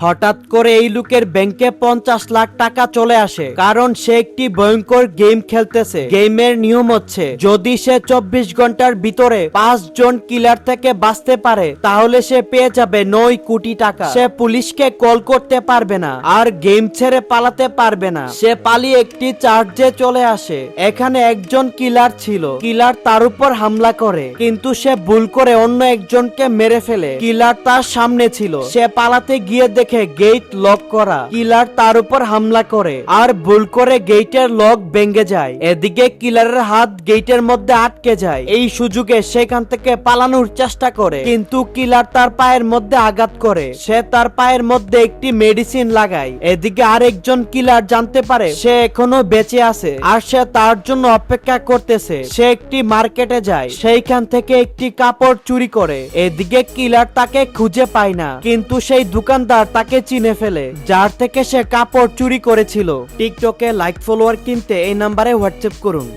হঠাৎ করে এই লোকের ব্যাংকে 50 লাখ টাকা চলে আসে, কারণ সে একটি ভয়ঙ্কর গেম খেলতেছে। গেমের নিয়ম হচ্ছে, যদি সে 24 ঘন্টার ভিতরে 5 জন কিলার থেকে বাঁচতে পারে তাহলে সে পেয়ে যাবে 9 কোটি টাকা। সে পুলিশকে কল করতে পারবে না আর গেম ছেড়ে পালাতে পারবে না। সে পালিয়ে একটি চার্চে চলে আসে। এখানে একজন কিলার ছিল। কিলার তার উপর হামলা করে, কিন্তু সে ভুল করে অন্য একজনকে মেরে ফেলে। কিলার তার সামনে ছিল। সে পালাতে গিয়ে দেখে গেট লক করা। কিলার তার উপর হামলা করে আর ভুল করে গেটের লক ভেঙে যায়। এদিকে কিলারের হাত গেটের মধ্যে আটকে যায়। এই সুযোগে সেখান থেকে পালানোর চেষ্টা করে, কিন্তু কিলার তার পায়ের মধ্যে আঘাত করে। সে তার পায়ের মধ্যে একটি মেডিসিন লাগায়। এদিকে আরেকজন কিলার জানতে পারে সে এখনো বেঁচে আছে আর সে তার জন্য অপেক্ষা করতেছে। সে একটি মার্কেটে যায়, সেইখান থেকে একটি কাপড় চুরি করে। এদিকে কিলার তাকে খুঁজে পায় না, কিন্তু সেই দোকানদার তাকে চিনে ফেলে, যার থেকে সে কাপড় চুরি করেছিল। টিকটকে লাইক ফলোয়ার কিনতে এই নাম্বারে হোয়াটসঅ্যাপ করুন।